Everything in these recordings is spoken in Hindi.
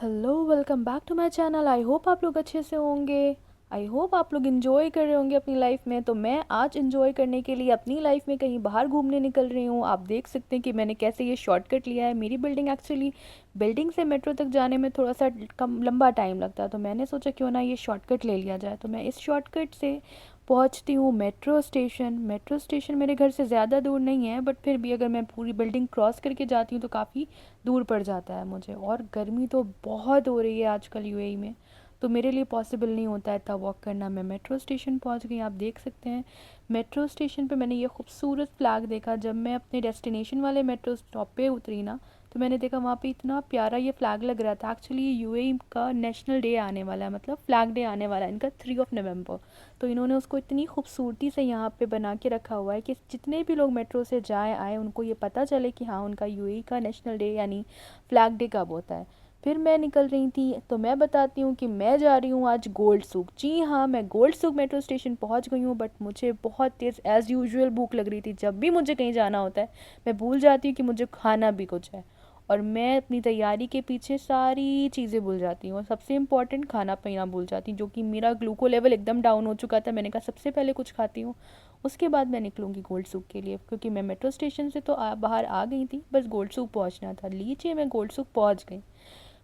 Hello, welcome back to my channel. I hope आप लोग अच्छे से होंगे। आई होप आप लोग इन्जॉय कर रहे होंगे अपनी लाइफ में। तो मैं आज इन्जॉय करने के लिए अपनी लाइफ में कहीं बाहर घूमने निकल रही हूँ। आप देख सकते हैं कि मैंने कैसे ये शॉर्टकट लिया है। मेरी बिल्डिंग एक्चुअली बिल्डिंग से मेट्रो तक जाने में थोड़ा सा कम लंबा टाइम लगता है, तो मैंने सोचा क्यों ना ये शॉर्टकट ले लिया जाए। तो मैं इस शॉर्टकट से पहुंचती हूँ मेट्रो स्टेशन। मेट्रो स्टेशन मेरे घर से ज़्यादा दूर नहीं है, बट फिर भी अगर मैं पूरी बिल्डिंग क्रॉस करके जाती हूँ तो काफ़ी दूर पड़ जाता है मुझे। और गर्मी तो बहुत हो रही है आजकल यूएई में, तो मेरे लिए पॉसिबल नहीं होता है इतना वॉक करना। मैं मेट्रो स्टेशन पहुंच गई, आप देख सकते हैं। मेट्रो स्टेशन पे मैंने ये खूबसूरत फ्लैग देखा। जब मैं अपने डेस्टिनेशन वाले मेट्रो स्टॉप पे उतरी ना, तो मैंने देखा वहाँ पे इतना प्यारा ये फ्लैग लग रहा था। एक्चुअली ये यूएई का नेशनल डे आने वाला है, मतलब फ्लैग डे आने वाला है इनका 3 नवंबर। तो इन्होंने उसको इतनी खूबसूरती से यहाँ पे बना के रखा हुआ है कि जितने भी लोग मेट्रो से जाए आए उनको ये पता चले कि हाँ, उनका यूएई का नेशनल डे यानी फ्लैग डे कब होता है। फिर मैं निकल रही थी, तो मैं बताती हूँ कि मैं जा रही हूँ आज गोल्ड सूक। जी हाँ, मैं गोल्ड सूक मेट्रो स्टेशन पहुँच गई हूँ, बट मुझे बहुत तेज़ एज़ यूजुअल भूख लग रही थी। जब भी मुझे कहीं जाना होता है मैं भूल जाती हूँ कि मुझे खाना भी कुछ है, और मैं अपनी तैयारी के पीछे सारी चीज़ें भूल जाती हूँ, और सबसे इम्पॉर्टेंट खाना पीना भूल जाती हूँ, जो कि मेरा ग्लूको लेवल एकदम डाउन हो चुका था। मैंने कहा सबसे पहले कुछ खाती हूँ, उसके बाद मैं निकलूँगी गोल्ड सूक के लिए, क्योंकि मैं मेट्रो स्टेशन से तो बाहर आ गई थी, बस गोल्ड सूक पहुँचना था। लीजिए, मैं गोल्ड सूक पहुँच गई।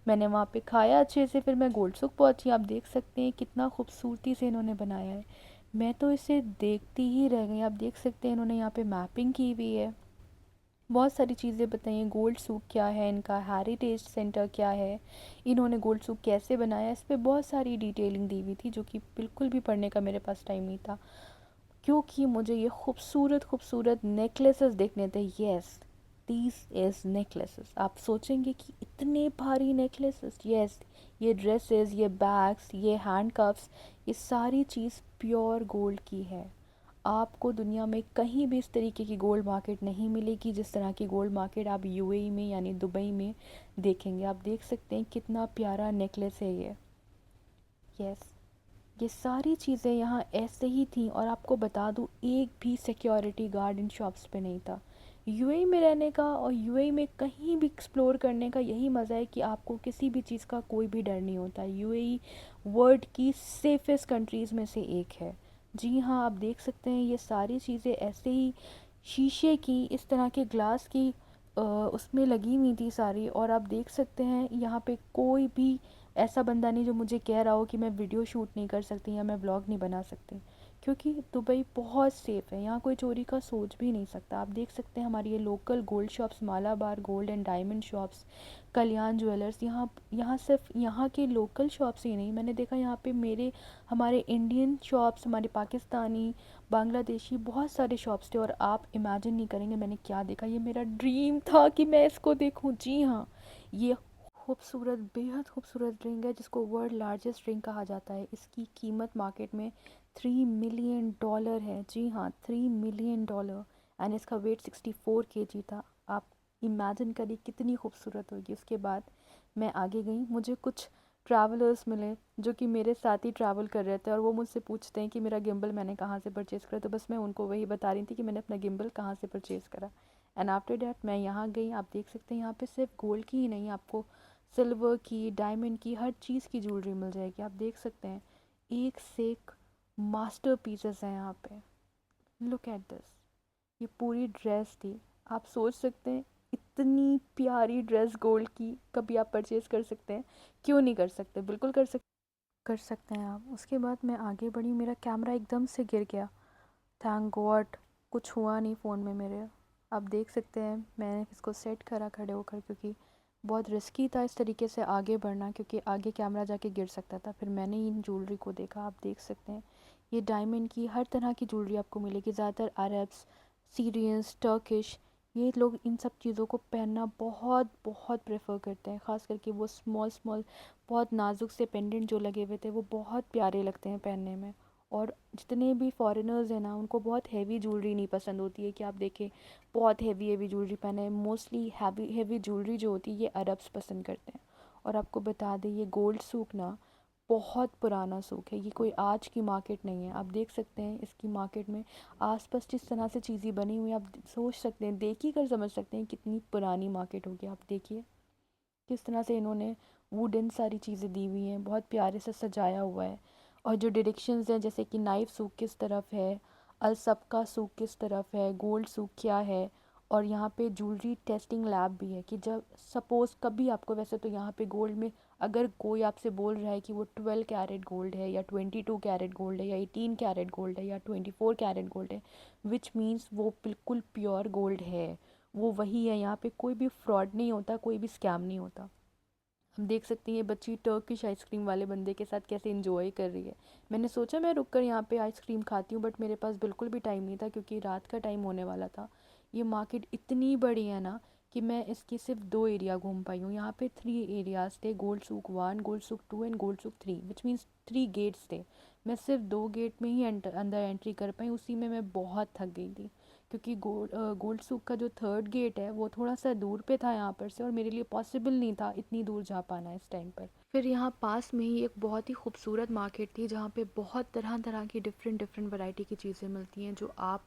मैंने वहाँ पे खाया अच्छे से, फिर मैं गोल्ड सूक पहुँची। आप देख सकते हैं कितना खूबसूरती से इन्होंने बनाया है। मैं तो इसे देखती ही रह गई। आप देख सकते हैं इन्होंने यहाँ पे मैपिंग की हुई है, बहुत सारी चीज़ें बताई हैं। गोल्ड सूक क्या है, इनका हेरिटेज सेंटर क्या है, इन्होंने गोल्ड सूक कैसे बनाया, इस पर बहुत सारी डिटेलिंग दी हुई थी, जो कि बिल्कुल भी पढ़ने का मेरे पास टाइम नहीं था, क्योंकि मुझे ये खूबसूरत खूबसूरत नेकलेसेस देखने थे। Yes, these is necklaces. आप सोचेंगे कि इतने भारी नेकलेसेस। यस, ये ड्रेसेस, ये बैग्स, ये हैंड कफ्स, ये सारी चीज़ प्योर गोल्ड की है। आपको दुनिया में कहीं भी इस तरीके की गोल्ड मार्केट नहीं मिलेगी जिस तरह की गोल्ड मार्केट आप यूएई में यानी दुबई में देखेंगे। आप देख सकते हैं कितना प्यारा नेकलेस है ये। यस, ये सारी चीज़ें यहाँ ऐसे ही थी। और आपको बता दूँ, एक भी सिक्योरिटी गार्ड इन शॉप्स पे नहीं था। यूएई में रहने का और यूएई में कहीं भी एक्सप्लोर करने का यही मज़ा है कि आपको किसी भी चीज़ का कोई भी डर नहीं होता। यूएई वर्ल्ड की सेफेस्ट कंट्रीज़ में से एक है। जी हाँ, आप देख सकते हैं ये सारी चीज़ें ऐसे ही शीशे की, इस तरह के ग्लास की उसमें लगी हुई थी सारी। और आप देख सकते हैं यहाँ पे कोई भी ऐसा बंदा नहीं जो मुझे कह रहा हो कि मैं वीडियो शूट नहीं कर सकती या मैं व्लॉग नहीं बना सकती, क्योंकि दुबई बहुत सेफ़ है। यहाँ कोई चोरी का सोच भी नहीं सकता। आप देख सकते हैं हमारी ये local gold shops, Malabar gold and diamond shops, Kalyan jewellers, यहाँ यहाँ सिर्फ यहाँ के लोकल शॉप्स ही नहीं, मैंने देखा यहाँ पे हमारे इंडियन शॉप्स, हमारे पाकिस्तानी, बांग्लादेशी बहुत सारे शॉप्स थे। और आप इमेजिन नहीं करेंगे मैंने क्या देखा। ये मेरा ड्रीम था कि मैं इसको देखूं। जी हाँ, ये खूबसूरत, बेहद खूबसूरत रिंग है जिसको वर्ल्ड लार्जेस्ट रिंग कहा जाता है। इसकी कीमत मार्केट में $3 मिलियन है। जी हाँ, $3 मिलियन। एंड इसका वेट 64 kg था। आप इमेजिन करिए कितनी खूबसूरत होगी। उसके बाद मैं आगे गई, मुझे कुछ ट्रैवलर्स मिले जो कि मेरे साथ ही ट्रैवल कर रहे थे, और वो मुझसे पूछते हैं कि मेरा गिम्बल मैंने कहाँ से परचेज़ करा। तो बस मैं उनको वही बता रही थी कि मैंने अपना गिम्बल कहाँ से परचेज़ करा। एंड आफ्टर डैट मैं यहाँ गई। आप देख सकते हैं यहाँ पे सिर्फ गोल्ड की ही नहीं, आपको सिल्वर की, डायमंड की, हर चीज़ की ज्वेलरी मिल जाएगी। आप देख सकते हैं एक से एक मास्टर पीसेस हैं यहाँ पे। लुक एट दिस, ये पूरी ड्रेस थी। आप सोच सकते हैं इतनी प्यारी ड्रेस गोल्ड की कभी आप परचेज़ कर सकते हैं? क्यों नहीं कर सकते, बिल्कुल कर सकते हैं आप। उसके बाद मैं आगे बढ़ी, मेरा कैमरा एकदम से गिर गया। थैंक गॉड कुछ हुआ नहीं फ़ोन में मेरे। आप देख सकते हैं मैंने इसको सेट करा खड़े होकर, क्योंकि बहुत रिस्की था इस तरीके से आगे बढ़ना, क्योंकि आगे कैमरा जाके गिर सकता था। फिर मैंने इन ज्वेलरी को देखा। आप देख सकते हैं ये डायमंड की हर तरह की ज्वेलरी आपको मिलेगी। ज़्यादातर अरब्स, सीरियंस, टर्किश, ये लोग इन सब चीज़ों को पहनना बहुत बहुत प्रेफर करते हैं। ख़ास करके वो स्मॉल स्मॉल बहुत नाजुक से पेंडेंट जो लगे हुए थे, वो बहुत प्यारे लगते हैं पहनने में। और जितने भी फॉरेनर्स हैं ना, उनको बहुत हैवी ज्वेलरी नहीं पसंद होती है कि आप देखें बहुत हैवी हैवी ज्वेलरी पहने। मोस्टली हैवी हैवी ज्वेलरी जो होती है ये अरब्स पसंद करते हैं। और आपको बता दें ये गोल्ड सूक ना बहुत पुराना सूक है, ये कोई आज की मार्केट नहीं है। आप देख सकते हैं इसकी मार्केट में आसपास जिस तरह से चीज़ें बनी हुई हैं, आप सोच सकते हैं, देख ही कर समझ सकते हैं कितनी पुरानी मार्केट होगी। आप देखिए किस तरह से इन्होंने वुडन सारी चीज़ें दी हुई हैं, बहुत प्यारे से सजाया हुआ है। और जो डायरेक्शंस हैं जैसे कि नाइफ सूख किस तरफ है, अलसबका सूख किस तरफ है, गोल्ड सूख क्या है, और यहाँ पे ज्वेलरी टेस्टिंग लैब भी है कि जब सपोज़ कभी आपको, वैसे तो यहाँ पे गोल्ड में अगर कोई आपसे बोल रहा है कि वो 12 कैरेट गोल्ड है या 22 कैरेट गोल्ड है या 18 कैरेट गोल्ड है या 24 कैरेट गोल्ड है, विच मीन्स वो बिल्कुल प्योर गोल्ड है, वो वही है। यहाँ पे कोई भी फ्रॉड नहीं होता, कोई भी स्कैम नहीं होता। हम देख सकते हैं ये बच्ची टर्किश आइसक्रीम वाले बंदे के साथ कैसे इंजॉय कर रही है। मैंने सोचा मैं रुक कर यहाँ पे आइसक्रीम खाती हूँ, बट मेरे पास बिल्कुल भी टाइम नहीं था क्योंकि रात का टाइम होने वाला था। ये मार्केट इतनी बड़ी है ना कि मैं इसके सिर्फ 2 एरिया घूम पाई हूँ। यहाँ पे 3 एरियाज थे, gold souk 1, gold souk 2 and gold souk 3, which means 3 gates थे। मैं सिर्फ 2 गेट में ही अंदर एंट्री कर पाई, उसी में मैं बहुत थक गई थी क्योंकि गोल्ड सूक का जो थर्ड गेट है वो थोड़ा सा दूर पे था यहाँ पर से, और मेरे लिए पॉसिबल नहीं था इतनी दूर जा पाना इस टाइम पर। फिर यहाँ पास में ही एक बहुत ही खूबसूरत मार्केट थी जहाँ पे बहुत तरह तरह की डिफरेंट डिफरेंट वैरायटी की चीज़ें मिलती हैं जो आप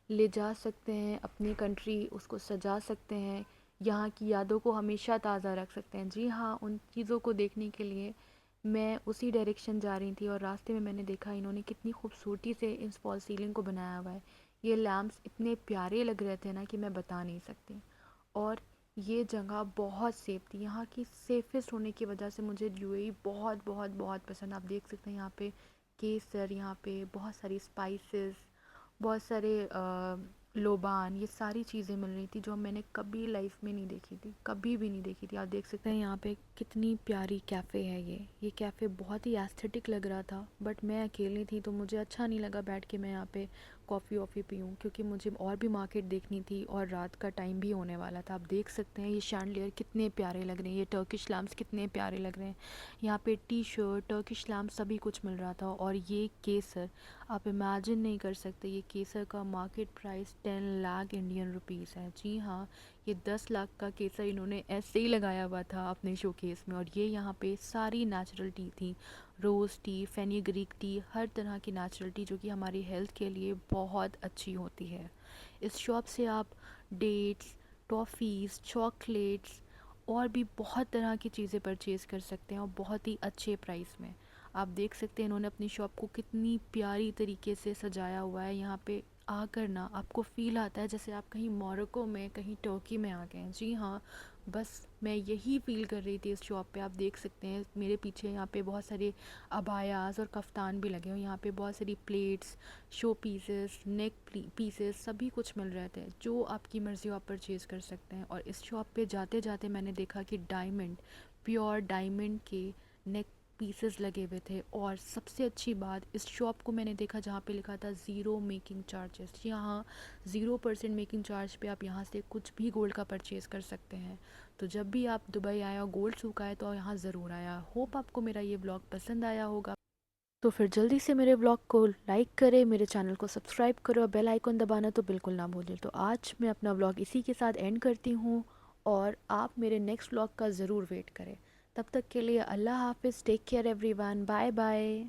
ले जा सकते हैं अपनी कंट्री, उसको सजा सकते हैं, यहाँ की यादों को हमेशा ताज़ा रख सकते हैं। जी हाँ, उन चीज़ों को देखने के लिए मैं उसी डायरेक्शन जा रही थी और रास्ते में मैंने देखा इन्होंने कितनी खूबसूरती से इस फॉल सीलिंग को बनाया हुआ है। ये लैम्प्स इतने प्यारे लग रहे थे ना कि मैं बता नहीं सकती। और ये जगह बहुत सेफ़ थी, यहाँ की सेफ़ेस्ट होने की वजह से मुझे यूएई बहुत बहुत बहुत पसंद। आप देख सकते हैं यहाँ पे केसर, यहाँ पे बहुत सारी स्पाइसेस, बहुत सारे लोबान, ये सारी चीज़ें मिल रही थी जो मैंने कभी लाइफ में नहीं देखी थी, कभी भी नहीं देखी थी। आप देख सकते हैं यहाँ पे कितनी प्यारी कैफ़े है। ये कैफ़े बहुत ही एस्थेटिक लग रहा था, बट मैं अकेली थी तो मुझे अच्छा नहीं लगा बैठ के मैं यहाँ पे कॉफ़ी वॉफ़ी पीऊँ, क्योंकि मुझे और भी मार्केट देखनी थी और रात का टाइम भी होने वाला था। आप देख सकते हैं ये शैंडलियर कितने प्यारे लग रहे हैं, ये टर्किश लैम्प्स कितने प्यारे लग रहे हैं। यहाँ पे टी शर्ट, टर्किश लैम्प सभी कुछ मिल रहा था। और ये केसर आप इमेजिन नहीं कर सकते, ये केसर का market price 10 lakh Indian rupees है। जी हाँ, ये 10 लाख का केसर इन्होंने ऐसे ही लगाया हुआ था अपने शोकेस में। और ये यहाँ पे सारी नेचुरल टी थी, रोज़ टी, फेनिग्रीक टी, हर तरह की नेचुरल टी जो कि हमारी हेल्थ के लिए बहुत अच्छी होती है। इस शॉप से आप डेट्स, टॉफ़ीज़, चॉकलेट्स और भी बहुत तरह की चीज़ें परचेज़ कर सकते हैं और बहुत ही अच्छे प्राइस में। आप देख सकते हैं इन्होंने अपनी शॉप को कितनी प्यारी तरीके से सजाया हुआ है। यहाँ पे आकर ना आपको फ़ील आता है जैसे आप कहीं मोरक्को में, कहीं टर्की में आ गए हैं। जी हाँ, बस मैं यही फ़ील कर रही थी इस शॉप पे। आप देख सकते हैं मेरे पीछे यहाँ पे बहुत सारे अबायाज़ और कफ्तान भी लगे हुए हैं। यहाँ पे बहुत सारी प्लेट्स, शो पीसेस, नेक पीसेस सभी कुछ मिल रहे थे, जो आपकी मर्ज़ी हो आप परचेज़ कर सकते हैं। और इस शॉप पे जाते जाते मैंने देखा कि डायमंड, प्योर डायमंड के नेक पीसेस लगे हुए थे। और सबसे अच्छी बात, इस शॉप को मैंने देखा जहाँ पे लिखा था ज़ीरो मेकिंग चार्जेस। यहाँ 0% मेकिंग चार्ज पे आप यहाँ से कुछ भी गोल्ड का परचेज़ कर सकते हैं। तो जब भी आप दुबई आया और गोल्ड सूख आए तो यहाँ ज़रूर आया। होप आपको मेरा ये व्लॉग पसंद आया होगा। तो फिर जल्दी से मेरे व्लॉग को लाइक करें, मेरे चैनल को सब्सक्राइब करो और बेल आइकन दबाना तो बिल्कुल ना भूलें। तो आज मैं अपना व्लॉग इसी के साथ एंड करती हूँ और आप मेरे नेक्स्ट व्लॉग का ज़रूर वेट करें। तब तक के लिए अल्लाह हाफिज़, take care everyone, bye bye.